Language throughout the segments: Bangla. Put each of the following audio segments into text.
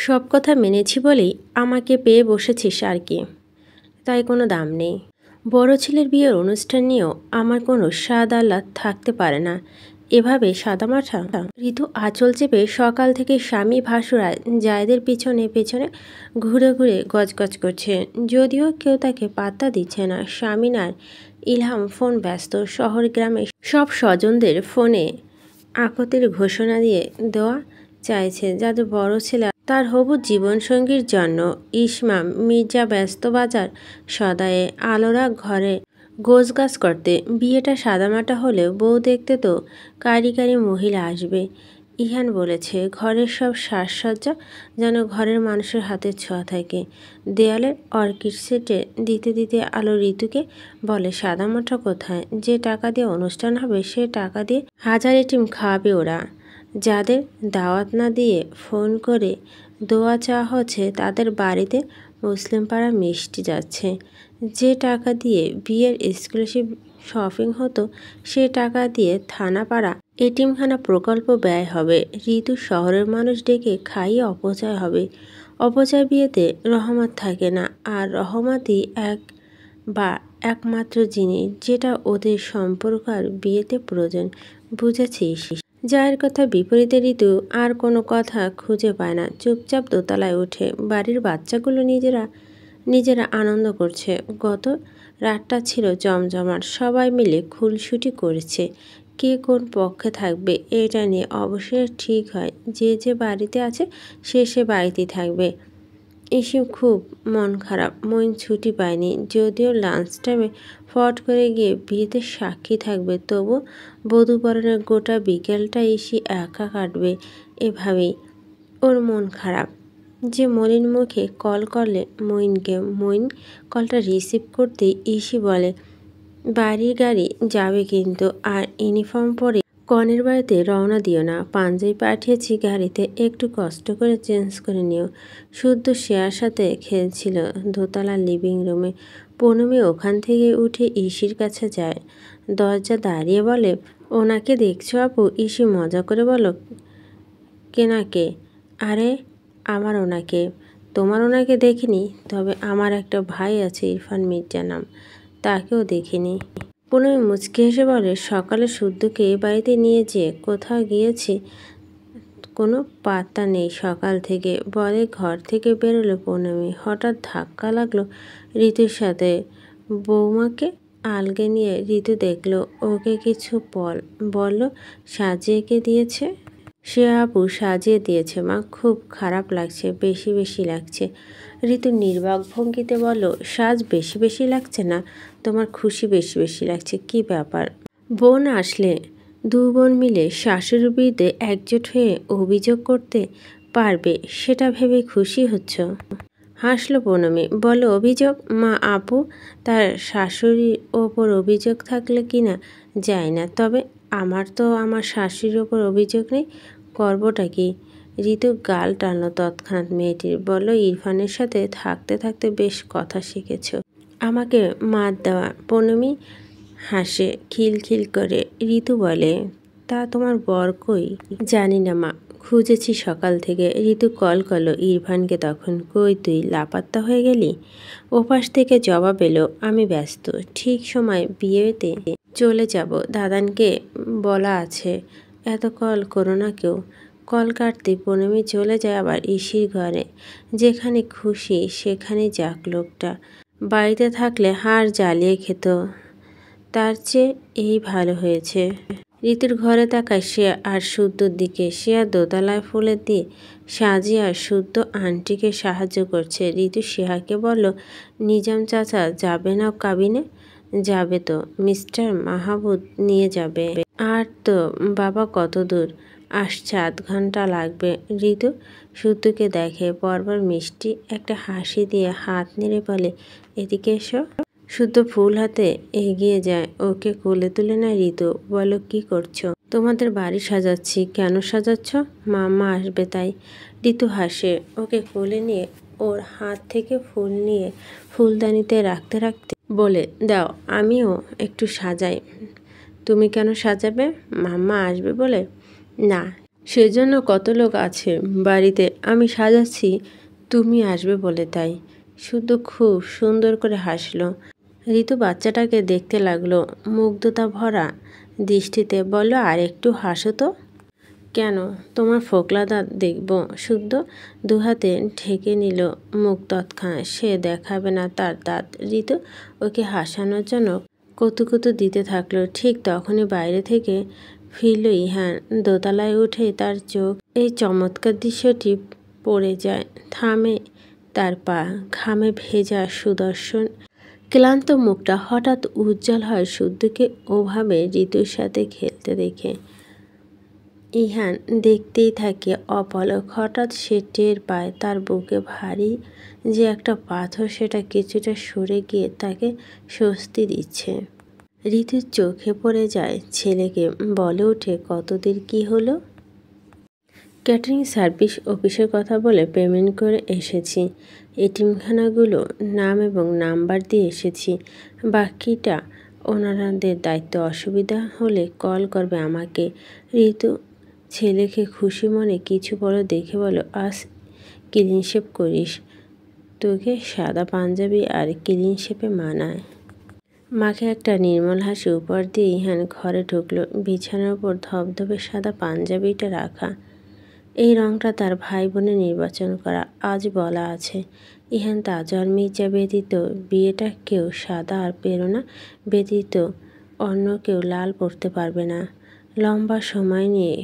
সব কথা মেনেছি বলেই আমাকে পেয়ে বসেছিস আর কি, তাই কোনো দাম নেই। বড় ছেলের বিয়ের অনুষ্ঠান নিয়েও আমার কোনো স্বাদ আহ্লাদ থাকতে পারে না। এভাবে সাদামাঠা ঋতু আঁচল চেপে সকাল থেকে স্বামী ভাসুরা জায়েদের পেছনে পেছনে ঘুরে ঘুরে গজগজ করছে, যদিও কেউ তাকে পাত্তা দিচ্ছে না। স্বামীন আর ইলহাম ফোন ব্যস্ত। শহর গ্রামে সব স্বজনদের ফোনে আকতের ঘোষণা দিয়ে দেওয়া চাইছে যাদের বড় ছেলে তার হবু জীবনসঙ্গীর জন্য। ইসমা মির্জা ব্যস্ত বাজার সদায়ে, আলোরা ঘরে গোছগাছ করতে। বিয়েটা সাদামাটা হলেও বউ দেখতে তো কারি মহিলা আসবে। ইহান বলেছে ঘরের সব সাজসজ্জা যেন ঘরের মানুষের হাতে ছোঁয়া থাকে। দেয়ালের অর্কিড সেটে দিতে দিতে আলো ঋতুকে বলে, সাদামাটা কোথায়? যে টাকা দিয়ে অনুষ্ঠান হবে সে টাকা দিয়ে 1000 এটিম খাওয়াবে ওরা। যাদের দাওয়াত না দিয়ে ফোন করে দোয়া চাওয়া হচ্ছে তাদের বাড়িতে মুসলিম পাড়া মিষ্টি যাচ্ছে। যে টাকা দিয়ে বিয়ের এক্সক্লুসিভ শপিং হতো সে টাকা দিয়ে থানাপাড়া এটিমখানা প্রকল্প ব্যয় হবে। ঋতু শহরের মানুষ ডেকে খাইয়ে অপচয় হবে। অপচয় বিয়েতে রহমত থাকে না, আর রহমতই একমাত্র জিনিস যেটা ওদের সম্পর্ক আর বিয়েতে প্রয়োজন। বুঝেছিস? জায়ের কথা বিপরীতে ঋতু আর কোনো কথা খুঁজে পায় না। চুপচাপ দোতলায় ওঠে। বাড়ির বাচ্চাগুলো নিজেরা আনন্দ করছে। গত রাতটা ছিল জমজমাট। সবাই মিলে খুনসুটি করেছে। কে কোন পক্ষে থাকবে এটা নিয়ে অবশ্যই ঠিক হয়। যে বাড়িতে আছে সে বাড়িতেই থাকবে। ইসিম খুব মন খারাপ। মইন ছুটি পায়নি, যদিও লাঞ্চ টাইমে ফট করে গিয়ে বিয়েতে সাক্ষী থাকবে, তবু বধূবরণের গোটা বিকেলটা ইসি একা কাটবে। এভাবেই ওর মন খারাপ। যে মলিন মুখে কল করলে মইনকে। মইন কলটা রিসিভ করতেই ইসি বলে, বাড়ির গাড়ি যাবে কিন্তু, আর ইউনিফর্ম পরে কনের বাড়িতে রওনা দিও না। পাঞ্জাবি পাঠিয়েছি গাড়িতে, একটু কষ্ট করে চেঞ্জ করে নিও। শুদ্ধ শেয়ার সাথে খেলছিল দোতলার লিভিং রুমে। পূর্ণমী ওখান থেকে উঠে ইসির কাছে যায়। দরজা দাঁড়িয়ে বলে, ওনাকে দেখছো আপু? ইসি মজা করে বলো, কেনাকে? আরে আমার ওনাকে। তোমার ওনাকে দেখিনি, তবে আমার একটা ভাই আছে ইরফান মির্জা নাম, তাকেও দেখিনি। পূর্ণমী মুচকি হেসে বলে, সকালে শুদ্ধকে এ বাড়িতে নিয়ে যেয়ে কোথাও গিয়েছি, কোনো পাত্তা নেই সকাল থেকে। বলে ঘর থেকে বেরোলো পূর্ণমী। হঠাৎ ধাক্কা লাগলো ঋতুর সাথে। বৌমাকে আলগে নিয়ে ঋতু দেখলো। ওকে কিছু বলল। সাজিয়ে কে দিয়েছে? সে আপু সাজিয়ে দিয়েছে মা। খুব খারাপ লাগছে, বেশি লাগছে। ঋতু নির্বাক ভঙ্গিতে বলল, সাজ বেশি লাগছে না, তোমার খুশি বেশি লাগছে। কি ব্যাপার? বোন আসলে দু বোন মিলে শাশুড়ির বিরুদ্ধে একজোট হয়ে অভিযোগ করতে পারবে সেটা ভেবে খুশি হচ্ছ? হাসলো পূর্ণমী। বলো অভিযোগ? মা আপু তার শাশুড়ির ওপর অভিযোগ থাকলে কিনা যায় না, তবে আমার তো আমার শাশুড়ির ওপর অভিযোগ নেই, করবোটা কি? ঋতু গাল টানলো তৎক্ষণাৎ মেয়েটির। বলল, ইরফানের সাথে থাকতে থাকতে বেশ কথা শিখেছ। আমাকে মাত দেওয়া। পূর্ণমী হাসে খিলখিল করে। ঋতু বলে, তা তোমার বর কই? জানি না মা, খুঁজেছি সকাল থেকে। ঋতু কল করলো ইরফানকে তখন। কই তুই, লাপাত্তা হয়ে গেলি? ওপাশ থেকে জবাব এলো, আমি ব্যস্ত, ঠিক সময় বিয়েতে চলে যাব, দাদানকে বলা আছে। এত কল করো না কেউ। কল কাটতে পূর্ণমী চলে যায় আবার ইসির ঘরে। যেখানে খুশি সেখানে যাক লোকটা। বাড়িতে থাকলে হাড় জ্বালিয়ে খেত, তার চেয়ে এই ভালো হয়েছে। ঋতুর ঘরে তাকায় সে আর শুদ্ধর দিকে। সে আর দোতলায় ফুলের দিয়ে সাজিয়ে আর শুদ্ধ আন্টিকে সাহায্য করছে। ঋতু সেহাকে বলল, নিজাম চাচা যাবে না কাবিনে? যাবে তো, মিস্টার মাহবুব নিয়ে যাবে। আর তো বাবা কত দূর? আসছে 8 ঘন্টা লাগবে। ঋতু শুদ্ধকে দেখে, পরপর মিষ্টি একটা হাসি দিয়ে হাত নেড়ে বলে, এদিকে এসো। শুদ্ধ ফুল হাতে এগিয়ে যায়। ওকে কোলে তুলে নেয় ঋতু। বলো, কি করছো? তোমাদের বাড়ি সাজাচ্ছি। কেন সাজাচ্ছ? মাম্মা আসবে তাই। ঋতু হাসে। ওকে কোলে নিয়ে ওর হাত থেকে ফুল নিয়ে ফুলদানিতে রাখতে রাখতে বলে, দাও আমিও একটু সাজাই। তুমি কেন সাজাবে? মাম্মা আসবে বলে? না, সেজন্য কত লোক আছে বাড়িতে, আমি সাজাচ্ছি তুমি আসবে বলে, তাই। শুদ্ধ খুব সুন্দর করে হাসলো। ঋতু বাচ্চাটাকে দেখতে লাগলো মুগ্ধতা ভরা দৃষ্টিতে। বলল, আর একটু হাসো তো। কেন, তোমার ফোকলা দাঁত দেখব? শুদ্ধ দুহাতে ঢেকে নিল মুখ তৎক্ষণাৎ। সে দেখাবে না তার দাঁত। ঋতু ওকে হাসানোর জন্য কৌতুকুতু দিতে থাকলো। ঠিক তখনই বাইরে থেকে ফিরল ইহান। দোতলায় উঠে তার চোখ এই চমৎকার দৃশ্যটি পড়ে যায়। থামে তার পা। ঘামে ভেজা সুদর্শন ক্লান্ত মুখটা হঠাৎ উজ্জ্বল হয় শুদ্ধকে ওভাবে ঋতুর সাথে খেলতে দেখে। ইহান দেখতেই থাকে অপলক। হঠাৎ সে টের পায় তার বুকে ভারী যে একটা পাথর, সেটা কিছুটা সরে গিয়ে তাকে স্বস্তি দিচ্ছে। ঋতুর চোখে পড়ে যায় ছেলেকে। বলে ওঠে, কতদিন কি হলো? ক্যাটারিং সার্ভিস অফিসের কথা বলে পেমেন্ট করে এসেছি। এতিমখানাগুলো নাম এবং নাম্বার দিয়ে এসেছি। বাকিটা ওনাদের দায়িত্ব। অসুবিধা হলে কল করবে আমাকে। ঋতু ছেলেকে খুশি মনে কিছু বড় দেখে বলো, আজ ক্লিন শেপ করিস, তোকে সাদা পাঞ্জাবি আর ক্লিন শেপে মানায়। মাকে একটা নির্মল হাসি উপহার দিয়ে ইহান ঘরে ঢুকলো। বিছানার উপর ধবধবে সাদা পাঞ্জাবিটা রাখা। এই রংটা তার ভাই বোনের নির্বাচন করা। আজ বলা আছে, ইহান তাজওয়ার মির্জা ব্যতীত বিয়েটা কেউ সাদা আর প্রেরণা ব্যতীত অন্য কেউ লাল পরতে পারবে না। লম্বা সময় নিয়ে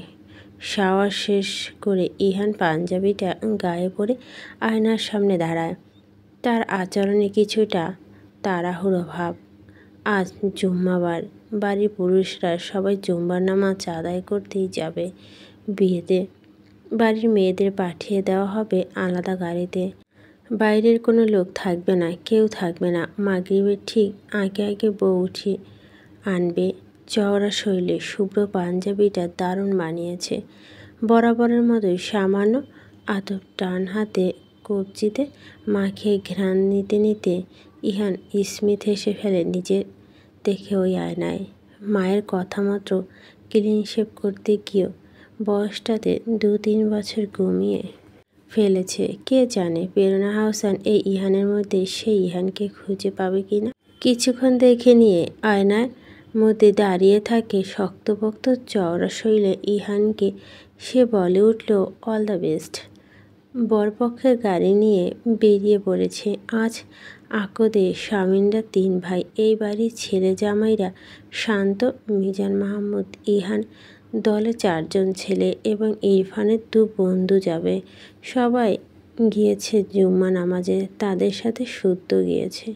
শাওয়ার শেষ করে ইহান পাঞ্জাবিটা গায়ে পরে আয়নার সামনে দাঁড়ায়। তার আচরণে কিছুটা তাড়াহুড়ো ভাব। আজ জুম্মাবার। বাড়ির পুরুষরা সবাই জুম্মার নামাজ আদায় করতেই যাবে। বিয়েতে বাড়ির মেয়েদের পাঠিয়ে দেওয়া হবে আলাদা গাড়িতে। বাইরের কোনো লোক থাকবে না, কেউ থাকবে না। মাগরিবের ঠিক আগে আগে বউ উঠিয়ে আনবে। চওড়া শৈলে শুভ্র পাঞ্জাবিটা দারুণ মানিয়েছে। বরাবরের মতোই সামান্য আতপ টান হাতে কবজিতে মাখিয়ে ঘ্রাণ নিতে নিতে ইহান স্মিত হেসে ফেলে নিজের দেখে ওই আয়নায়। মায়ের কথা মতো ক্লিন শেপ করতে গিয়েও বয়সটাতে 2-3 বছর কমিয়ে ফেলেছে। কে জানে প্রেরণা হাসান এই ইহানের মধ্যে সেই ইহানকে খুঁজে পাবে কিনা। কিছুক্ষণ দেখে নিয়ে আয়নার মধ্যে দাঁড়িয়ে থাকে শক্তপোক্ত চওড়া শৈলে ইহানকে। সে বলে উঠল, অল দ্য বেস্ট। বরপক্ষের গাড়ি নিয়ে বেরিয়ে পড়েছে। আজ আকদে স্বামীনরা 3 ভাই। এই বাড়ির ছেলে জামাইরা শান্ত, মিজান, মাহমুদ, ইহান, দলে 4 জন ছেলে এবং ইরফানের 2 বন্ধু যাবে। সবাই গিয়েছে জুম্মা নামাজে। তাদের সাথে শুদ্ধ গিয়েছে।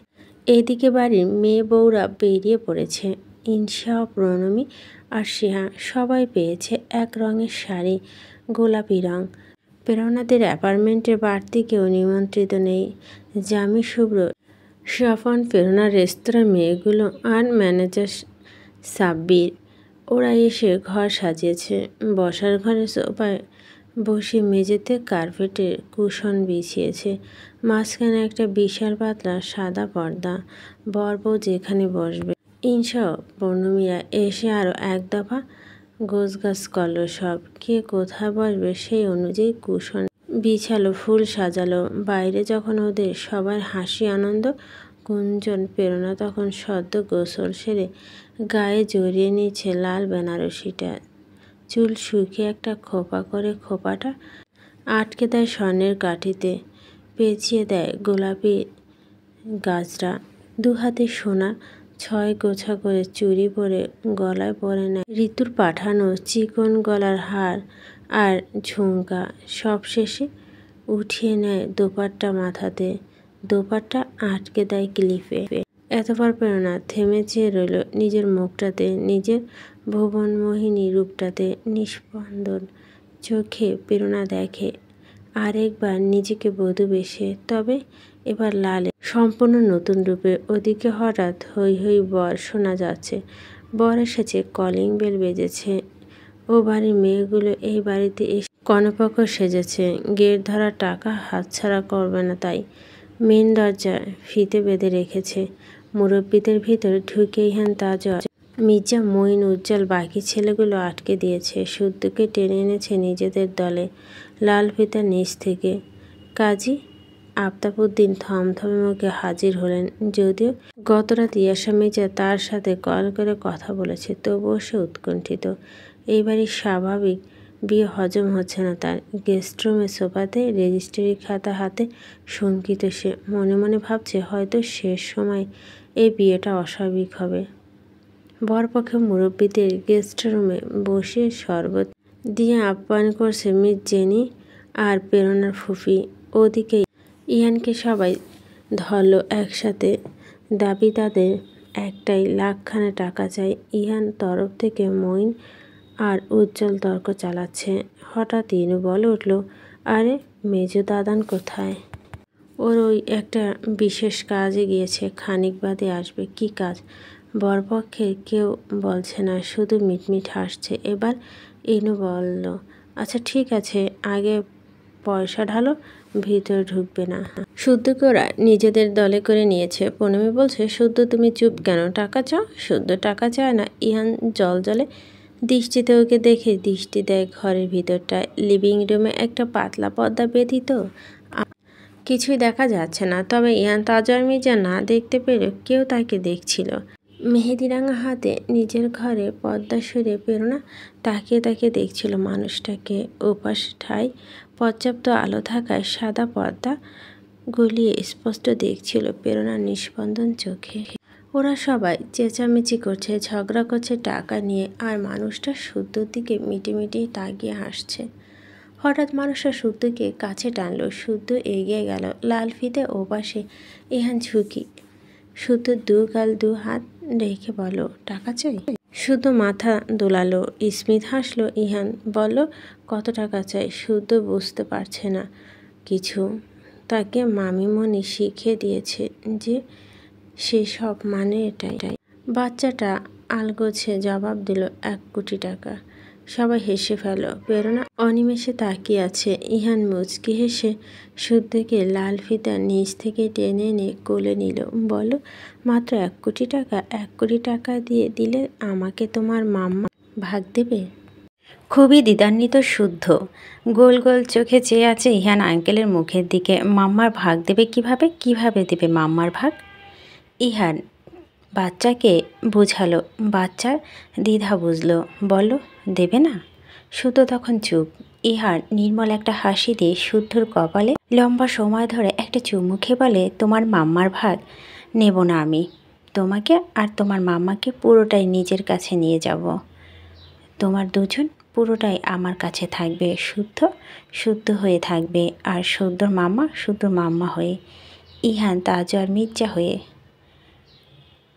এদিকে বাড়ির মেয়ে বউরা বেরিয়ে পড়েছে। ইনশা, প্রণমী আর স্নেহা সবাই পেয়েছে এক রঙের শাড়ি, গোলাপি রং। প্রেরণাদের অ্যাপার্টমেন্টের বাড়তি কেউ নিমন্ত্রিত নেই। জামি, শুভ্র, স্বপন, প্রেরণার রেস্তোরাঁ মেয়েগুলো আর ম্যানেজার সাব্বির, ওরা এসে ঘর সাজিয়েছে। বসার ঘরে সোফায় বসে মেঝেতে কার্পেটের কুশন বিছিয়েছে। মাঝখানে একটা বিশাল পাতলা সাদা পর্দা। বর বউ যেখানে বসবে। ইনসা, পূর্ণমীরা এসে আরও এক দফা গোছগাছ করল সব। কে কোথায় বসবে সেই অনুযায়ী কুশন বিছালো, ফুল সাজালো। বাইরে যখন ওদের সবার হাসি, আনন্দ, গুঞ্জন। প্রেরণা তখন সদ্য গোসল সেরে গায়ে জড়িয়ে নিচ্ছে লাল বেনারসিটা। চুল শুকিয়ে একটা খোপা করে খোপাটা আটকে দেয় স্বর্ণের কাঠিতে। পেঁচিয়ে দেয় গোলাপি গাজরা। 2 হাতে সোনা 6 গোছা করে চুড়ি পরে গলায় পরে নেয় ঋতুর পাঠানো চিকন গলার হার আর ঝুমকা। সবশেষে উঠিয়ে নেয় দোপাট্টা মাথাতে। দোপাট্টা আটকে দেয় ক্লিপে। এতবার প্রেরণা থেমে চেয়ে রইল নিজের মুখটাতে, নিজের ভুবনমোহিনী রূপটাতে। নিস্পন্দন চোখে প্রেরণা দেখে আরেকবার নিজেকে বধূ বেশে, তবে এবার লালে, সম্পূর্ণ নতুন রূপে। ওদিকে হঠাৎ হৈ হৈ বর শোনা যাচ্ছে। বর এসেছে। কলিং বেল বেজেছে। ও বাড়ির মেয়েগুলো এই বাড়িতে এসে কনেপক্ষ সেজেছে। গেট ধরা টাকা হাতছাড়া করবে না, তাই মেন দরজায় ফিতে বেঁধে রেখেছে। মুরব্বিদের ভিতর ঢুকে ইহান তাজওয়ার মির্জা, মঈন, উজ্জ্বল বাকি ছেলেগুলো আটকে দিয়েছে। শুদ্ধকে টেনে এনেছে নিজেদের দলে লাল ফিতার নিচ থেকে। কাজী আফতাবউদ্দিন থমথমে মুখে হাজির হলেন। যদিও গতরাত ইয়াসা মির্জা তার সাথে কল করে কথা বলেছে, তবুও সে উৎকণ্ঠিত। এইবারই স্বাভাবিক বিয়ে হজম হচ্ছে না তার। গেস্ট রুমে সোফাতে রেজিস্ট্রি খাতা হাতে শঙ্কিত সে। মনে মনে ভাবছে হয়তো শেষ সময় এই বিয়েটা অস্বাভাবিক হবে। বরপক্ষে মুরব্বীদের গেস্ট রুমে বসিয়ে শরবত দিয়ে আপ্যায়ন করছে মিস জেনি আর প্রেরণার ফুফি। ওদিকে ইহানকে সবাই ধরল একসাথে। দাবি তাদের একটাই, লাখখানে টাকা চাই। ইহান তরফ থেকে মঈন আর উজ্জ্বল তর্ক চালাচ্ছে। হঠাৎ ইনু বলে উঠল, আরে মেজো দাদান কোথায়? ওর ওই একটা বিশেষ কাজে গিয়েছে, খানিক বাদে আসবে। কি কাজ? বরপক্ষে কেউ বলছে না, শুধু মিটমিট হাসছে। এবার ইনু বলল, আচ্ছা ঠিক আছে, আগে পয়সা ঢালো, ভিতরে ঢুকবে না। শুদ্ধকে ওরা নিজেদের দলে করে নিয়েছে। পূর্ণিমা বলছে, শুদ্ধ তুমি চুপ কেন? টাকা চাও? শুদ্ধ টাকা চায় না। ইহান জলে দৃষ্টিতে ওকে দেখে দৃষ্টি দেয় ঘরের ভিতরটায়। লিভিং রুমে একটা পাতলা পর্দা ব্যতীত কিছুই দেখা যাচ্ছে না। তবে ইহান তাজওয়ার মির্জা না দেখতে পেলেও কেউ তাকে দেখছিল। মেহেদিরাঙা হাতে নিজের ঘরে পর্দা সরিয়ে প্রেরণা তাকিয়ে তাকিয়ে দেখছিল মানুষটাকে। ওপাশ ঠাই পর্যাপ্ত আলো থাকায় সাদা পর্দা গলিয়ে স্পষ্ট দেখছিল প্রেরণার নিস্পন্দন চোখে। ওরা সবাই চেঁচামেচি করছে, ঝগড়া করছে টাকা নিয়ে, আর মানুষটা শুদ্ধর দিকে মিটিমিটি তাকিয়ে হাসছে। হঠাৎ মানুষটা শুদ্ধকে কাছে টানলো। শুদ্ধ এগিয়ে গেল। লাল ফিতে ওপাশে ইহান ঝুঁকি। শুদ্ধ দু গাল দু হাত রেখে বলল, টাকা চাই? শুদ্ধ মাথা দোলালো। স্মিত হাসলো। ইহান বলল, কত টাকা চাই? শুদ্ধ বুঝতে পারছে না কিছু। তাকে মামিমণি শিখিয়ে দিয়েছে যে সেসব মানে এটাই। বাচ্চাটা আলগোছে জবাব দিল, 1 কোটি টাকা। সবাই হেসে ফেল। প্রেরণা অনিমেষে তাকিয়ে আছে। ইহান মুচকি হেসে শুদ্ধকে লাল ফিতার নিচ থেকে টেনে এনে কোলে নিল। বলল, মাত্র 1 কোটি টাকা? 1 কোটি টাকা দিয়ে দিলে আমাকে তোমার মাম্মা ভাগ দেবে? খুবই দ্বিধান্বিত শুদ্ধ। গোল গোল চোখে চেয়ে আছে ইহান আঙ্কেলের মুখের দিকে। মাম্মার ভাগ দেবে কিভাবে? কিভাবে দেবে মাম্মার ভাগ? ইহান বাচ্চাকে বুঝালো। বাচ্চার দ্বিধা বুঝলো। বলল, দেবে না? শুদ্ধ তখন চুপ। ইহান নির্মল একটা হাসি দিয়ে শুদ্ধর কপালে লম্বা সময় ধরে একটা চুমু খেয়ে বলে, তোমার মাম্মার ভাগ নেব না আমি। তোমাকে আর তোমার মাম্মাকে পুরোটাই নিজের কাছে নিয়ে যাব। তোমার দুজন পুরোটাই আমার কাছে থাকবে। শুদ্ধ শুদ্ধ হয়ে থাকবে, আর শুদ্ধর মাম্মা শুদ্ধর মাম্মা হয়ে। ইহান তাজওয়ার মির্জা হয়ে।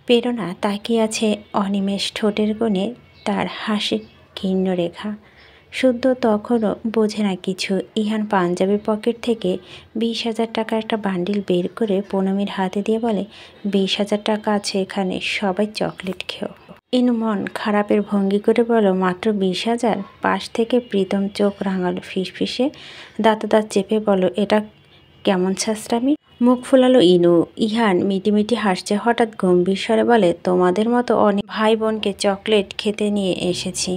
প্রেরণা তাকিয়ে আছে অনিমেষ ঠোঁটের কোণে তার হাসির ঘৃণ্য রেখা। শুদ্ধ তখনও বোঝে না কিছু। ইহান পাঞ্জাবির পকেট থেকে 20,000 টাকার একটা বান্ডিল বের করে পূনমীর হাতে দিয়ে বলে, 20,000 টাকা আছে এখানে, সবাই চকলেট খেও। ইনু মন খারাপের ভঙ্গি করে বলো, মাত্র 20,000? পাশ থেকে প্রীতম চোখ রাঙালো ফিসফিসে দাঁত চেপে বলো, এটা কেমন ছাস্রামি? মুখ ফুলালো ইনু। ইহান মিটিমিটি হাসছে। হঠাৎ গম্ভীর স্বরে বলে, তোমাদের মতো অনেক ভাই বোনকে চকলেট খেতে নিয়ে এসেছি,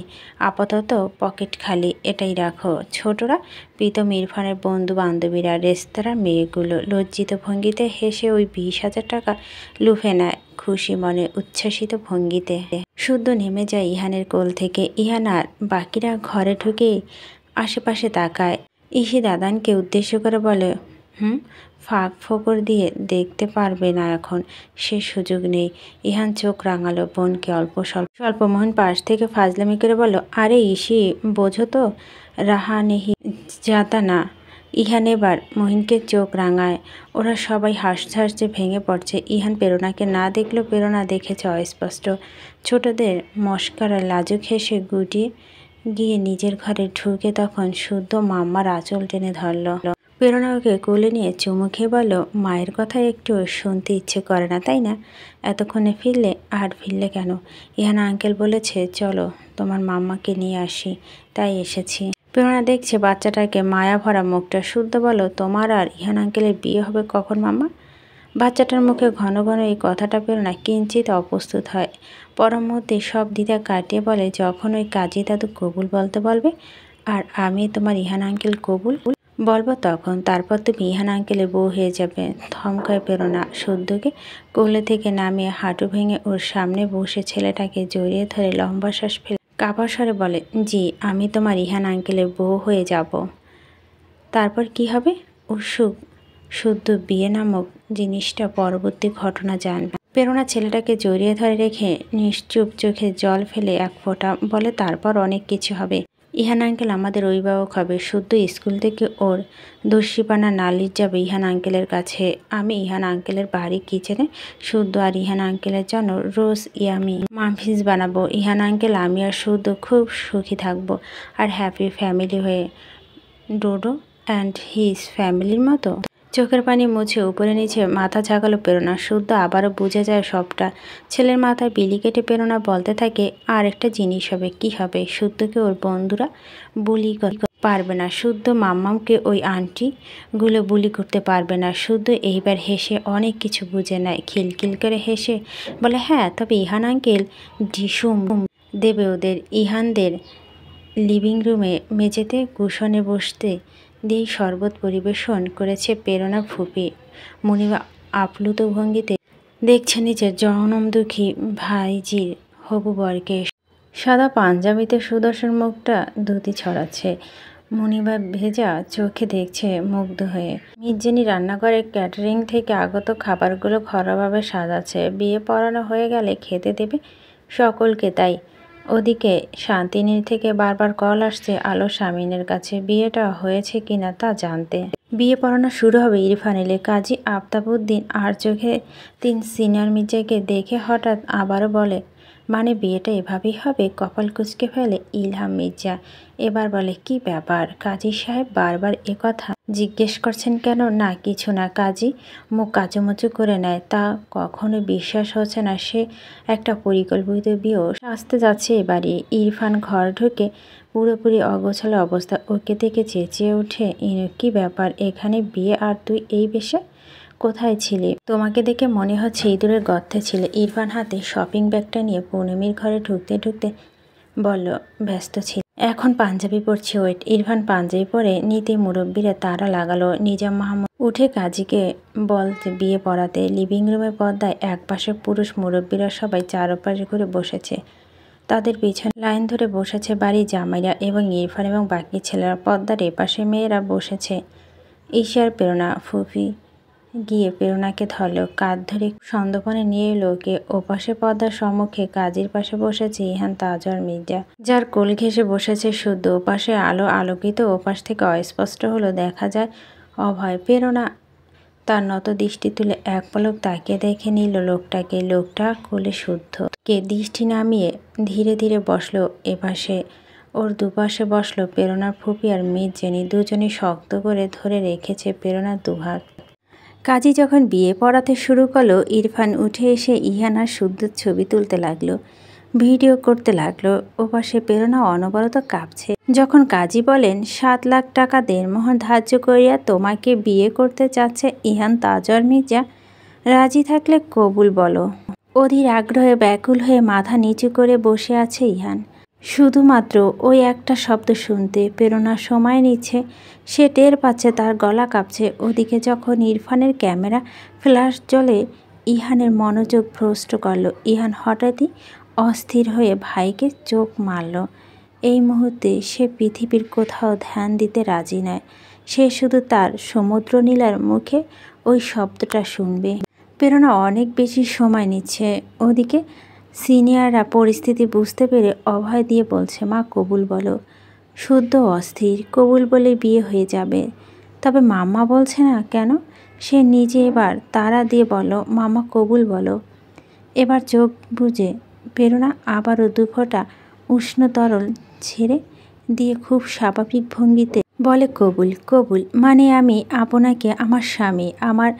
আপাতত পকেট খালি, এটাই রাখো। ছোটরা, প্রীতম ইরফানের বন্ধু বান্ধবীরা, রেস্তোরাঁ মেয়েগুলো লজ্জিত ভঙ্গিতে হেসে ওই 20,000 টাকা লুফে নেয় খুশি মনে, উচ্ছ্বাসিত ভঙ্গিতে। শুদ্ধ নেমে যায় ইহানের কোল থেকে। ইহান আর বাকিরা ঘরে ঢুকেই আশেপাশে তাকায়। ইসি দাদানকে উদ্দেশ্য করে বলে, ফাঁক ফোকর দিয়ে দেখতে পারবে না এখন, সে সুযোগ নেই। ইহান চোখ রাঙালো। বোনকে অল্প স্বল্প মোহন পাশ থেকে ফাজলামি করে বলল, আরে ইসি, বোঝো তো, রাহা নেহি যাতা না। ইহান এবার মহিনকে চোখ রাঙায়। ওরা সবাই হাসতে হাসতে ভেঙে পড়ছে। ইহান প্রেরণাকে না দেখলেও প্রেরণা দেখেছে অস্পষ্ট। ছোটদের মস্করা লাজুক হেসে গুটিয়ে গিয়ে নিজের ঘরে ঢুকে তখন শুদ্ধ মাম্মার আঁচল টেনে ধরল। প্রেরণা ওকে কোলে নিয়ে চুমু খেয়ে বলল, মায়ের কথা একটু শুনতে ইচ্ছে করে না, তাই না? এতক্ষণে ফিরলে? আর ফিরলে কেন? ইহান আঙ্কেল বলেছে চলো তোমার মাম্মাকে নিয়ে আসি, তাই এসেছি। প্রেরণা দেখছে বাচ্চাটাকে, মায়া ভরা মুখটা। শুদ্ধ বলো, তোমার আর ইহান আঙ্কেলের বিয়ে হবে কখন মাম্মা? বাচ্চাটার মুখে ঘন ঘন এই কথাটা প্রেরণা কিঞ্চিত অপ্রস্তুত হয়। পর মুহূর্তে সব দ্বিধা কাটিয়ে বলে, যখন ওই কাজী দাদু কবুল বলতে বলবে আর আমি তোমার ইহান আঙ্কেল কবুল বলবো তখন, তারপর তুমি ইহান আঙ্কেলের বউ হয়ে যাবে। থমকায় প্রেরণা শুদ্ধকে কোলে থেকে নামিয়ে হাঁটু ভেঙে ওর সামনে বসে ছেলেটাকে জড়িয়ে ধরে লম্বা শ্বাস ফেলে কাপা স্বরে বলে, জি আমি তোমার ইহান আঙ্কেলের বউ হয়ে যাব। তারপর কি হবে? উৎসুক শুদ্ধ বিয়ে নামক জিনিসটা পরবর্তী ঘটনা জানবে। প্রেরণা ছেলেটাকে জড়িয়ে ধরে রেখে নিশ্চুপ চোখে জল ফেলে এক ফোঁটা বলে, তারপর অনেক কিছু হবে। ইহান আঙ্কেল আমাদের অভিভাবক হবে। শুদ্ধ স্কুল থেকে ওর দস্যিপানা নালিশ যাবে ইহান আঙ্কেলের কাছে। আমি ইহান আঙ্কেলের বাড়ি কিচেনে শুদ্ধ আর ইহান আঙ্কেলের জন্য রোজ ইয়ামি মাফিন্স বানাবো। ইহান আঙ্কেল, আমি আর শুদ্ধ খুব সুখী থাকবো আর হ্যাপি ফ্যামিলি হয়ে ডোডো অ্যান্ড হিজ ফ্যামিলির মতো। চোখের পানি মুছে উপরে নিচে মাথা ঝাঁকালো প্রেরণা। শুদ্ধ আবারও বুঝে যায় সবটা। ছেলের মাথায় বিলি কেটে প্রেরণা বলতে থাকে, আর একটা জিনিস হবে। কি হবে? শুদ্ধকে ওর বন্ধুরা বুলি করতে পারবে না। শুদ্ধ মাম্মামকে ওই আন্টিগুলো বুলি করতে পারবে না। শুদ্ধ এইবার হেসে অনেক কিছু বুঝে নেয়। খিলখিল করে হেসে বলে, হ্যাঁ তবে ইহান আঙ্কেল ডিসুম দেবে ওদের। ইহানদের লিভিং রুমে মেঝেতে কুশনে বসতে দিয়েই শরবত পরিবেশন করেছে প্রেরণা ফুপি। মুনিবা আপ্লুত ভঙ্গিতে দেখছে নিজের জনমদুখী ভাইজির হবু বরকে। সাদা পাঞ্জাবিতে সুদর্শন মুখটা ধুতি ছড়াচ্ছে। মুনিবা ভেজা চোখে দেখছে মুগ্ধ হয়ে। মির্জেনি রান্নাঘরে ক্যাটারিং থেকে আগত খাবারগুলো ঘরোয়াভাবে সাজাচ্ছে। বিয়ে পড়ানো হয়ে গেলে খেতে দেবে সকলকে। তাই ওদিকে শান্তিনীর থেকে বারবার কল আসছে আলো শামিনের কাছে বিয়েটা হয়েছে কিনা তা জানতে। বিয়ে পড়ানো শুরু হবে ইরফান এলে। কাজী আফতাবউদ্দিন আর চোখে 3 সিনিয়র মির্জাকে দেখে হঠাৎ আবারও বলে, মানে বিয়েটা এভাবেই হবে? কপাল কুঁচকে ফেলে ইলহাম মির্জা। এবার বলে, কি ব্যাপার কাজী সাহেব বারবার কথা জিজ্ঞেস করছেন কেন? না কিছু না। কাজী মুখ কাচুমুচু করে নেয়। তা কখনো বিশ্বাস হচ্ছে না সে একটা পরিকল্পিত বিয়েও আসতে যাচ্ছে এবারই। ইরফান ঘর ঢুকে পুরোপুরি অগোছালো অবস্থা। ওকে দেখে চেঁচিয়ে ওঠে, ইনু কি ব্যাপার এখানে বিয়ে আর তুই এই বেশে? কোথায় ছিলি? তোমাকে দেখে মনে হচ্ছে ইঁদুরের গর্তে ছিলে। ইরফান হাতে শপিং ব্যাগটা নিয়ে পূর্ণিমীর ঘরে ঢুকতে ঢুকতে বলল, ব্যস্ত ছিল। এখন পাঞ্জাবি পরছি ওয়েট। ইরফান পাঞ্জাবি পরে নিতে মুরব্বীরা তারা লাগালো। নিজাম মাহমুদ উঠে কাজীকে বলতে বিয়ে পড়াতে। লিভিং রুমের পর্দায় একপাশে পুরুষ মুরব্বীরা সবাই চারপাশে ঘুরে বসেছে। তাদের পিছনে লাইন ধরে বসেছে বাড়ির জামাইরা এবং ইরফান এবং বাকি ছেলেরা। পর্দার এপাশে মেয়েরা বসেছে। ঈশার প্রেরণা ফুফি গিয়ে প্রেরণাকে ধরলো, কাঁধ ধরে সন্দর্পণে নিয়ে এলো ওকে। ওপাশে পর্দার সম্মুখে কাজীর পাশে বসেছে ইহান তাজর মির্জা, যার কোল ঘেঁষে বসেছে শুদ্ধ। ওপাশে আলো আলোকিত, ওপাশ থেকে অস্পষ্ট হলো দেখা যায় অভয়। প্রেরণা তার নত দৃষ্টি তুলে এক পলক তাকিয়ে দেখে নিল লোকটাকে। লোকটা কোলে শুদ্ধ। কে দৃষ্টি নামিয়ে ধীরে ধীরে বসলো এপাশে। ওর দুপাশে বসলো প্রেরণার ফুপি আর মির্জেনি। দুজনই শক্ত করে ধরে রেখেছে প্রেরণার দুহাত। কাজী যখন বিয়ে পড়াতে শুরু করলো, ইরফান উঠে এসে ইহান আর শুদ্ধর ছবি তুলতে লাগলো, ভিডিও করতে লাগলো। ওপাশে প্রেরণা অনবরত কাঁপছে। যখন কাজী বলেন, 7 লাখ টাকা দেড়মোহর ধার্য করিয়া তোমাকে বিয়ে করতে চাচ্ছে ইহান তাজর মির্জা, রাজি থাকলে কবুল বলো। অধীর আগ্রহে ব্যাকুল হয়ে মাথা নিচু করে বসে আছে ইহান। শুধুমাত্র ওই একটা শব্দ শুনতে প্রেরণা সময় নিচ্ছে। সে টের পাচ্ছে তার গলা কাঁপছে। ওদিকে যখন ইরফানের ক্যামেরা ফ্ল্যাশ জ্বলে ইহানের মনোযোগ ভ্রষ্ট করল। ইহান হঠাৎই অস্থির হয়ে ভাইকে চোখ মারল। এই মুহূর্তে সে পৃথিবীর কোথাও ধ্যান দিতে রাজি নয়। সে শুধু তার সমুদ্র নীলার মুখে ওই শব্দটা শুনবে। প্রেরণা অনেক বেশি সময় নিচ্ছে। ওদিকে সিনিয়ররা পরিস্থিতি বুঝতে পেরে অভয় দিয়ে বলছে, মা কবুল বলো। শুদ্ধ অস্থির। কবুল বলে বিয়ে হয়ে যাবে। তবে মাম্মা বলছে না কেন? সে নিজে এবার তাড়া দিয়ে বলল, মামা কবুল বলো। এবার চোখ বুজে প্রেরণা আবারও 2 ফোঁটা উষ্ণ তরল ছেড়ে দিয়ে খুব স্বাভাবিক ভঙ্গিতে বলে, কবুল। কবুল মানে আমি আপনাকে আমার স্বামী, আমার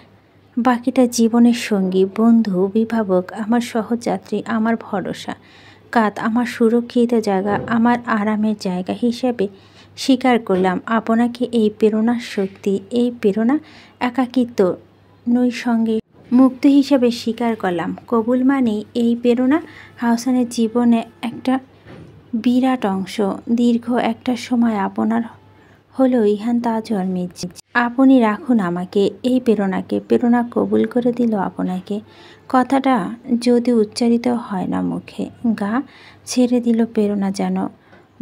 বাকিটা জীবনের সঙ্গী, বন্ধু, অভিভাবক, আমার সহযাত্রী, আমার ভরসা, কাঁধ, আমার সুরক্ষিত জায়গা, আমার আরামের জায়গা হিসেবে স্বীকার করলাম আপনাকে। এই প্রেরণার শক্তি, এই প্রেরণা একাকিত্ব নৈসঙ্গে মুক্ত হিসেবে স্বীকার করলাম। কবুল মানেই এই প্রেরণা আহসানের জীবনে একটা বিরাট অংশ। দীর্ঘ একটা সময় আপনার হলো ইহান তাজওয়ার মির্জা। আপনি রাখুন আমাকে, এই প্রেরণাকে। প্রেরণা কবুল করে দিল আপনাকে। কথাটা যদি উচ্চারিত হয় না মুখে, গা ছেড়ে দিল প্রেরণা যেন।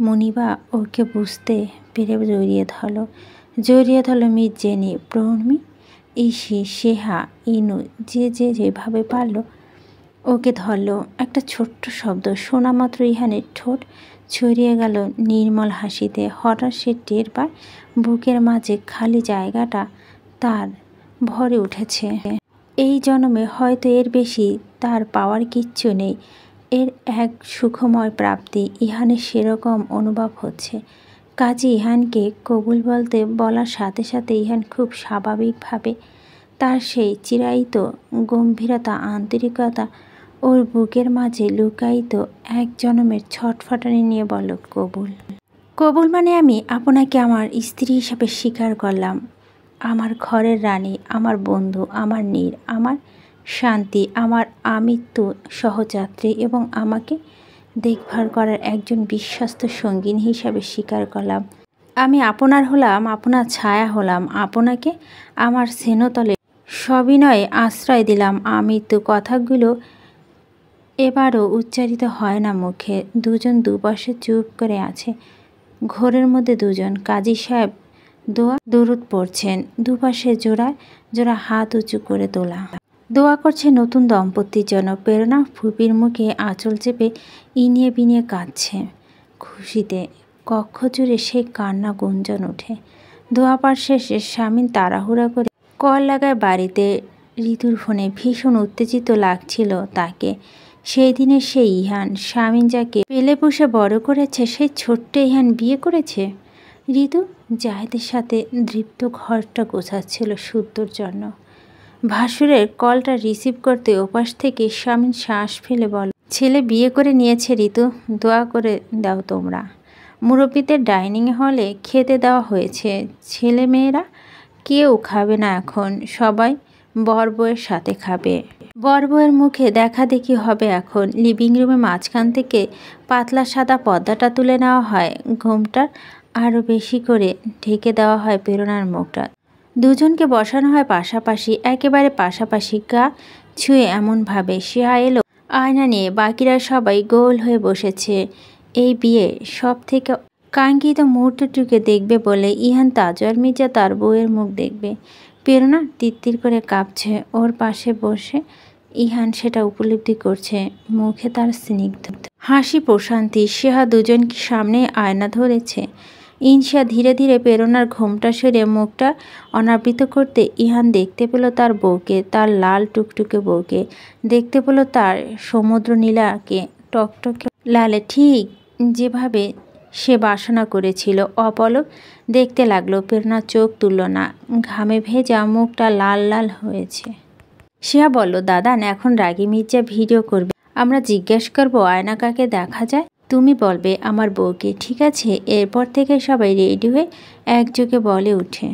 মুনিবা ওকে বুঝতে পেরে জড়িয়ে ধরল মির্জেনি, প্রহর্মি, ইসি, সেহা, ইনু, যেভাবে পারল ওকে ধরল। একটা ছোট্ট শব্দ শোনা মাত্র ইহানের ঠোঁট ছড়িয়ে গেল নির্মল হাসিতে। হঠাৎ সে টের পায় বুকের মাঝে খালি জায়গাটা তার ভরে উঠেছে। এই জন্মে হয়তো এর বেশি তার পাওয়ার কিচ্ছু নেই। এর এক সুখময় প্রাপ্তি। ইহানের সেরকম অনুভব হচ্ছে। কাজী ইহানকে কবুল বলার সাথে সাথে ইহান খুব স্বাভাবিকভাবে তার সেই চিরায়িত গম্ভীরতা, আন্তরিকতা, ওর বুকের মাঝে লুকায়িত এক জনমের ছটফটানি নিয়ে বলল, কবুল মানে আমি আপনাকে আমার স্ত্রী হিসাবে স্বীকার করলাম। আমার ঘরের রানী, আমার বন্ধু, আমার নীর, আমার শান্তি, আমার আমৃত্য সহযাত্রী এবং আমাকে দেখভাল করার একজন বিশ্বস্ত সঙ্গিনী হিসাবে স্বীকার করলাম। আমি আপনার হলাম, আপনার ছায়া হলাম। আপনাকে আমার স্নেহতলে সবিনয়ে আশ্রয় দিলাম। আমৃত্যু কথাগুলো এবারও উচ্চারিত হয় না মুখে। দুজন দুপাশে চুপ করে আছে। ঘোরের মধ্যে দুজন। কাজী সাহেব দরুদ পড়ছেন। দুপাশে জোড়া জোড়া হাত উঁচু করে তোলা। দোয়া করছে নতুন দম্পতির জন্য। প্রেরণা ফুপির মুখে আঁচল চেপে ইনিয়ে বিনিয়ে কাঁদছে খুশিতে। কক্ষ জুড়ে সেই কান্না গুঞ্জন ওঠে। দোয়া পাঠ শেষে স্বামীন তাড়াহুড়া করে কল লাগায় বাড়িতে। ঋতুর ফোনে ভীষণ উত্তেজিত লাগছিল তাকে। সেই দিনে সেই ইহান, স্বামীন যাকে পেলে পুষে বড় করেছে, সেই ছোট্ট ইহান বিয়ে করেছে। ঋতু জাহেদের সাথে দৃপ্ত ঘরটা গোছাচ্ছিল শুদ্ধর জন্য। ভাসুরের কলটা রিসিভ করতে ওপাশ থেকে স্বামীন শ্বাস ফেলে বলে, ছেলে বিয়ে করে নিয়েছে ঋতু, দোয়া করে দাও তোমরা। মুরব্বীদের ডাইনিং হলে খেতে দেওয়া হয়েছে। ছেলে মেয়েরা কেউ খাবে না এখন, সবাই বর বউয়ের সাথে খাবে। বর বউয়ের মুখে দেখা দেখি হবে এখন। লিভিং রুমে মাঝখান থেকে পাতলা সাদা পর্দাটা তুলে নেওয়া হয়। ঘুমটার আরও বেশি করে ঢেকে দেওয়া হয় প্রেরণার মুখটা। দুজনকে বসানো হয় পাশাপাশি, একেবারে পাশাপাশি, গা ছুঁয়ে এমনভাবে। শিয়া এলো আয়না নিয়ে। বাকিরা সবাই গোল হয়ে বসেছে। এই বিয়ে সব থেকে কাঙ্ক্ষিত মুহূর্তটুকে দেখবে বলে ইহান তাজওয়ার মির্জা তার বউয়ের মুখ দেখবে। প্রেরণা তিত্তির করে কাঁপছে। ওর পাশে বসে ইহান সেটা উপলব্ধি করছে। মুখে তার স্নিগ্ধ হাসি, প্রশান্তি। সেহা দুজনকে সামনে আয়না ধরেছে। ইনশা ধীরে ধীরে প্রেরণার ঘোমটা সরিয়ে মুখটা অনাবৃত করতে ইহান দেখতে পেল তার বউকে, তার লাল টুকটুকে বউকে। দেখতে পেল তার সমুদ্র নীলাকে, টকটকে লালে, ঠিক যেভাবে সে বাসনা করেছিল। অপলক দেখতে লাগলো। প্রেরণা চোখ তুলল না। ঘামে ভেজা মুখটা লাল লাল হয়েছে। শিয়া বলল, দাদান, এখন রাগী মির্জা ভিডিও করবে, আমরা জিজ্ঞেস করবো আয়না কাকে দেখা যায়, তুমি বলবে আমার বউকে, ঠিক আছে? এরপর থেকে সবাই রেডি হয়ে একযোগে বলে উঠে,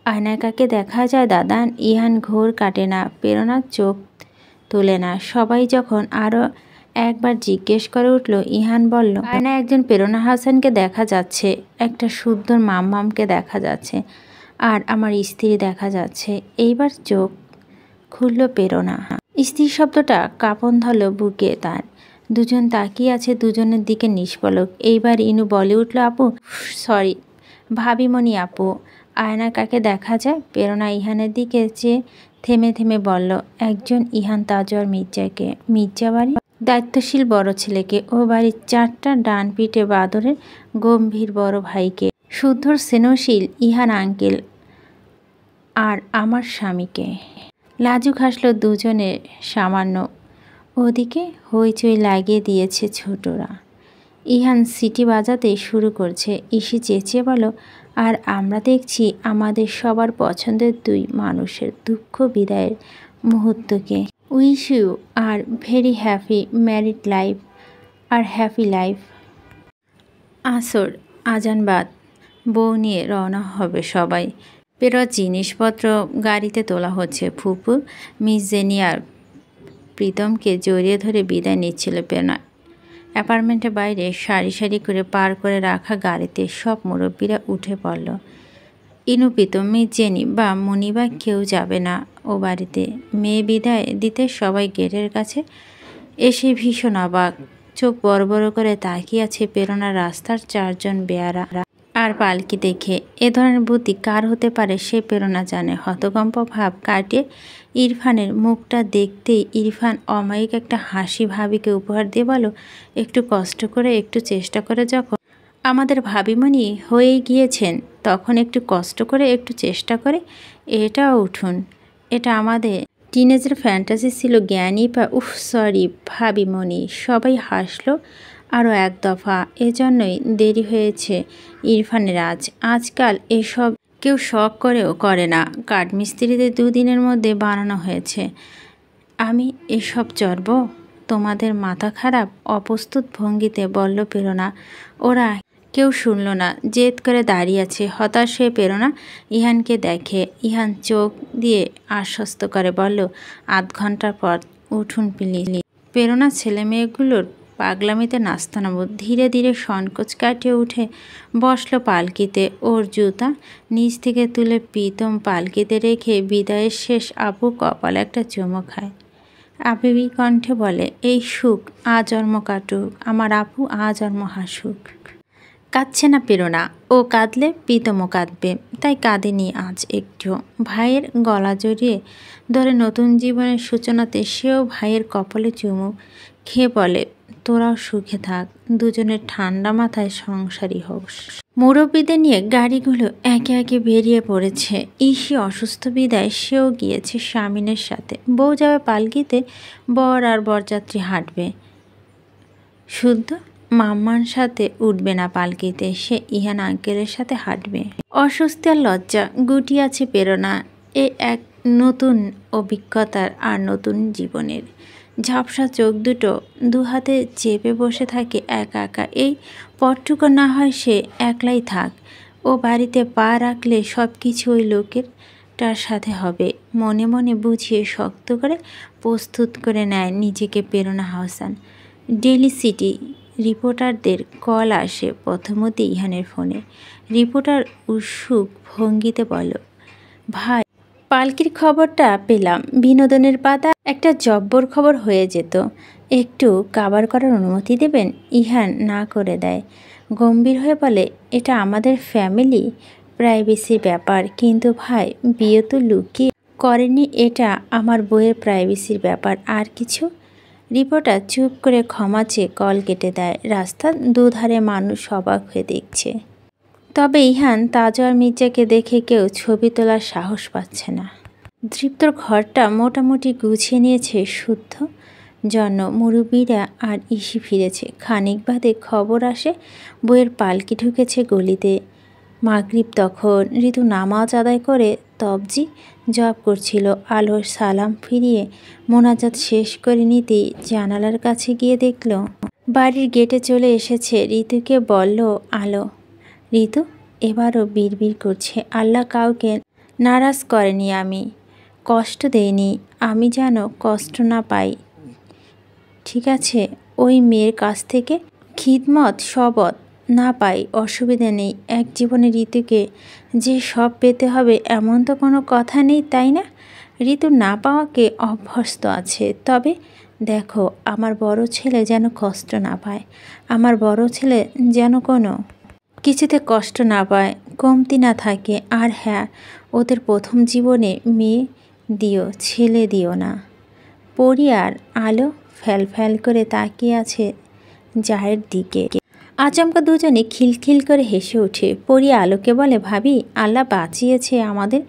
আয়না কাকে দেখা যায় দাদান? ইহান ঘোর কাটে না, প্রেরণার চোখ তোলে না। সবাই যখন আরও একবার জিজ্ঞেস করে উঠল, ইহান বলল, আয়না একজন প্রেরণা হাসানকে দেখা যাচ্ছে, একটা সুন্দর মামকে দেখা যাচ্ছে, আর আমার স্ত্রী দেখা যাচ্ছে। এইবার চোখ খুলল প্রেরণা। স্ত্রী শব্দটা কাঁপন ধরল বুকে তার। দুজন তাকিয়ে আছে দুজনের দিকে নিষ্পলক। এইবার ইনু বলে উঠল, আপু, সরি ভাবিমণি আপু, আয়না কাকে দেখা যায়? প্রেরণা ইহানের দিকে চেয়ে থেমে থেমে বলল, একজন ইহান তাজওয়ার মির্জাকে, মির্জা বাড়ি দায়িত্বশীল বড় ছেলেকে, ও বাড়ির চারটা ডান পিঠে বাদরের গম্ভীর বড় ভাইকে, শুদ্ধর স্নেহশীল ইহান আঙ্কেল, আর আমার স্বামীকে। লাজুক হাসল দুজনের সামান্য। ওদিকে হইচই লাগিয়ে দিয়েছে ছোটরা। ইহান সিটি বাজাতে শুরু করছে। ইসি চেঁচিয়ে বলো, আর আমরা দেখছি আমাদের সবার পছন্দের দুই মানুষের দুঃখ বিদায়ের মুহূর্তকে। Wish you are very happy married life আর হ্যাপি লাইফ। আসর আজানবাদ বউ নিয়ে রওনা হবে সবাই। পেরোয়ার জিনিসপত্র গাড়িতে তোলা হচ্ছে। ফুপু মিস জেনি আর প্রীতমকে জড়িয়ে ধরে বিদায় নিচ্ছিল পেরোনা। অ্যাপার্টমেন্টের বাইরে সারি সারি করে পার করে রাখা গাড়িতে সব মুরব্বীরা উঠে পড়ল। ইনু, প্রীতম, মিস জেনি বা মনিবা কেউ যাবে না ও বাড়িতে। মেয়ে বিদায় দিতে সবাই গেটের কাছে এসে ভীষণ অবাক, চোখ বড় বড় করে তাকিয়ে আছে পেরোনার রাস্তার চারজন বেয়ারা আর পালকি দেখে। এ ধরনের বুদ্ধি কার হতে পারে সে পেরোনা জানে। হতকম্প ভাব কাটিয়ে ইরফানের মুখটা দেখতেই ইরফান অমায়িক একটা হাসি ভাবিকে উপহার দিয়ে বলো, একটু কষ্ট করে, একটু চেষ্টা করে যখন আমাদের ভাবিমণি হয়ে গিয়েছেন তখন একটু কষ্ট করে, একটু চেষ্টা করে এটাও উঠুন। এটা আমাদের টিনেজের ফ্যান্টাসি ছিল জ্ঞানী পা। উফ সরি ভাবিমণি। সবাই হাসলো আরও এক দফা। এজন্যই দেরি হয়েছে ইরফানের আজকাল এসব কেউ শখ করেও করে না। কাঠমিস্ত্রিদের 2 দিনের মধ্যে বানানো হয়েছে। আমি এসব চড়ব? তোমাদের মাথা খারাপ? অপ্রস্তুত ভঙ্গিতে বলল পেরোনা। ওরা কেউ শুনল না, জেদ করে দাঁড়িয়ে আছে। হতাশ হয়ে পেরোনা ইহানকে দেখে। ইহান চোখ দিয়ে আশ্বস্ত করে বলল, আধ ঘন্টার পর উঠুন প্লিজ। পেরোনা ছেলে মেয়েগুলোর পাগলামিতে নাস্তানাবো। ধীরে ধীরে সংকোচ কাটিয়ে উঠে বসলো পালকিতে। ওর জুতা নিচ থেকে তুলে প্রীতম পালকিতে রেখে বিদায়ের শেষ আপু কপালে একটা চুমো খায়। আবেগী কণ্ঠে বলে, এই সুখ আজন্ম কাটুক, আমার আপু আজন্ম হাসুক। কাঁদছে না পেরোনা। ও কাঁদলে প্রীতমও কাঁদবে, তাই কাঁদেনি আজ একটু। ভাইয়ের গলা জড়িয়ে ধরে নতুন জীবনের সূচনাতে সেও ভাইয়ের কপালে চুমু খেয়ে বলে, তোরাও সুখে থাক, দুজনের ঠান্ডা মাথায় সংসারী হোক। মুরব্বীদের নিয়ে গাড়িগুলো একে একে বেরিয়ে পড়েছে। ইসি অসুস্থ বিদায় সেও গিয়েছে স্বামীনের সাথে। বউ যাবে পালকিতে, বর আর বরযাত্রী হাঁটবে। শুদ্ধ মাম্মার সাথে উঠবে না পালকিতে, সে ইহান আঙ্কেলের সাথে হাঁটবে। অস্বস্তি আর লজ্জা গুটি আছে পেরোনা। এ এক নতুন অভিজ্ঞতার আর নতুন জীবনের। ঝাপসা চোখ দুটো দুহাতে চেপে বসে থাকে একা একা। এই পথটুকু না হয় সে একলাই থাক। ও বাড়িতে পা রাখলে সব কিছু ওই লোকেরটার সাথে হবে। মনে মনে বুঝিয়ে শক্ত করে প্রস্তুত করে নেয় নিজেকে পেরোনা হাসান। ডেইলি সিটি রিপোর্টারদের কল আসে প্রথমত ইহানের ফোনে। রিপোর্টার উৎসুক ভঙ্গিতে বলো, ভাই পালকির খবরটা পেলাম, বিনোদনের পাতা একটা জব্বর খবর হয়ে যেত, একটু কাভার করার অনুমতি দেবেন? ইহান না করে দেয়। গম্ভীর হয়ে বলে, এটা আমাদের ফ্যামিলি প্রাইভেসির ব্যাপার, কিন্তু ভাই বিয়ে তো লুকিয়ে করেনি, এটা আমার বইয়ের প্রাইভেসির ব্যাপার। আর কিছু? রিপোর্টার চুপ করে ক্ষমা চেয়ে কল কেটে দেয়। রাস্তার দুধারে মানুষ অবাক হয়ে দেখছে। তবে ইহান, তাজ আর মির্জাকে দেখে কেউ ছবি তোলার সাহস পাচ্ছে না। দৃপ্তর ঘরটা মোটামুটি গুছিয়ে নিয়েছে শুদ্ধ জন্য। মুরব্বীরা আর ইসি ফিরেছে। খানিক বাদে খবর আসে বইয়ের পালকি ঢুকেছে গলিতে। মাগরিব তখন। ঋতু নামাজ আদায় করে তবজি জপ করছিল। আলোর সালাম ফিরিয়ে মোনাজাত শেষ করে নিতেই জানালার কাছে গিয়ে দেখল বাড়ির গেটে চলে এসেছে। ঋতুকে বলল, আলো। ঋতু এবারও বিড়বিড় করছে, আল্লাহ কাউকে নারাজ করেনি, আমি কষ্ট দেইনি, আমি যেন কষ্ট না পাই, ঠিক আছে? ওই মেয়ের কাছ থেকে খিদমত সবত না পাই, অসুবিধা নেই। এক জীবনে ঋতুকে যে সব পেতে হবে এমন তো কোনো কথা নেই, তাই না? ঋতু না পাওয়াকে অভ্যস্ত আছে। তবে দেখো, আমার বড় ছেলে যেন কষ্ট না পায়, আমার বড় ছেলে যেন কোনো কিছুতে কষ্ট না পায়, কমতি না থাকে। আর হ্যাঁ, ওদের প্রথম জীবনে মেয়ে দিও, ছেলে দিও না। পরি আর আলো ফ্যাল ফ্যাল করে তাকিয়ে আছে জায়ের দিকে। আচমকা দুজনে খিলখিল করে হেসে ওঠে। পরি আলোকে বলে, ভাবি, আল্লাহ বাঁচিয়েছে আমাদের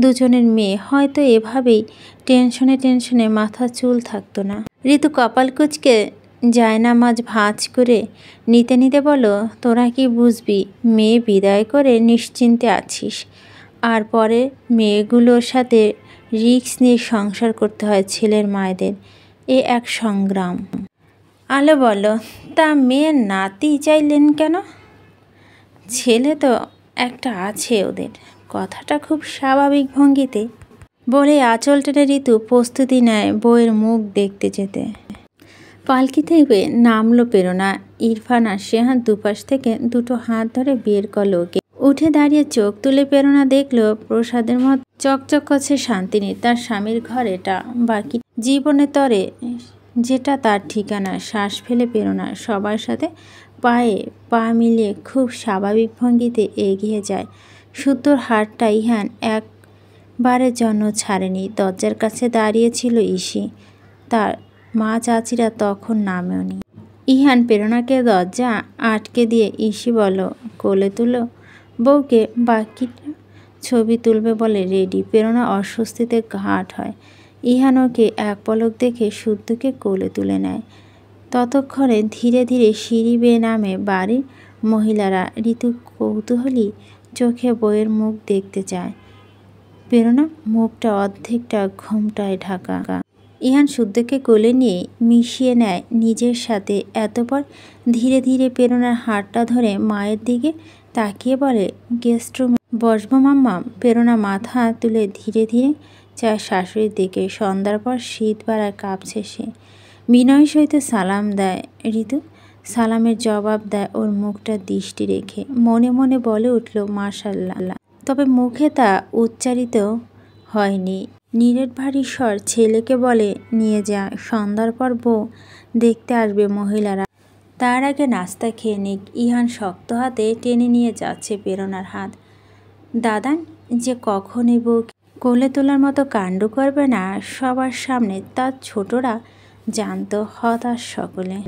দুজনের মেয়ে, হয়তো এভাবেই টেনশনে টেনশনে মাথা চুল থাকতো না। ঋতু কপাল কুঁচকে জায়নামাজ ভাঁজ করে নিতে নিতে বলো, তোরা কি বুঝবি, মেয়ে বিদায় করে নিশ্চিন্তে আছিস, আর পরে মেয়েগুলোর সাথে রিস্ক নিয়ে সংসার করতে হয় ছেলের মায়েদের। এ এক সংগ্রাম। আলো বলল, তা মেয়ের নাতি চাইলেন কেন? ছেলে তো একটা আছে ওদের। কথাটা খুব স্বাভাবিক ভঙ্গিতে বলে আঁচল টেনে ঋতু প্রস্তুতি নেয় বউয়ের মুখ দেখতে যেতে। পালকি থেকে নামলো প্রেরণা। ইরফান আর শেহান দুপাশ থেকে দুটো হাত ধরে বের করলো ওকে। উঠে দাঁড়িয়ে চোখ তুলে প্রেরণা দেখলো প্রসাদের মতো চকচক করছে শান্তিনী। তার স্বামীর ঘর এটা, বাকি জীবনে তরে যেটা তার ঠিকানা। শ্বাস ফেলে প্রেরণা সবার সাথে পায়ে পা মিলিয়ে খুব স্বাভাবিক ভঙ্গিতে এগিয়ে যায়। সুতোর হারটা ইহান একবারের জন্য ছাড়েনি। দরজার কাছে দাঁড়িয়েছিল ইসি, তার মা চাচিরা তখন নামেওনি। ইহান প্রেরণাকে দরজা আটকে দিয়ে ইসি বলল, কোলে তুলো বউকে, বাকিটা ছবি তুলবে বলে রেডি। প্রেরণা অস্বস্তিতে ঘাট হয়। ইহান ওকে এক পলক দেখে শুদ্ধকে কোলে তুলে নেয়। ততক্ষণে ধীরে ধীরে সিঁড়ি বেয়ে নামে বাড়ির মহিলারা। ঋতু কৌতূহলী চোখে বউয়ের মুখ দেখতে চায়। প্রেরণা মুখটা অর্ধেকটা ঘোমটায় ঢাকা। ইহান শুদ্ধকে কোলে নিয়ে মিশিয়ে নেয় নিজের সাথে। এতপর ধীরে ধীরে প্রেরণার হাতটা ধরে মায়ের দিকে তাকিয়ে বলে, গেস্ট রুমে বসবো মাম্মাম? প্রেরণা মাথা তুলে ধীরে ধীরে চায় শাশুড়ির দিকে। সন্ধ্যার পর শীত বাড়ায়, কাঁপছে সে। বিনয় সহিত সালাম দেয় ঋতু। সালামের জবাব দেয় ওর মুখটা দৃষ্টি রেখে। মনে মনে বলে উঠল মাশাআল্লাহ, তবে মুখে তা উচ্চারিত হয়নি। নীরের ভারী স্বর ছেলেকে বলে, নিয়ে যা, সন্ধ্যার পর বউ দেখতে আসবে মহিলারা, তার আগে নাস্তা খেয়ে নিক। ইহান শক্ত হাতে টেনে নিয়ে যাচ্ছে প্রেরণার হাত। দাদান যে কখনই বউ কোলে তোলার মতো কাণ্ড করবে না সবার সামনে, তার ছোটরা জানত। হতাশ সকলে।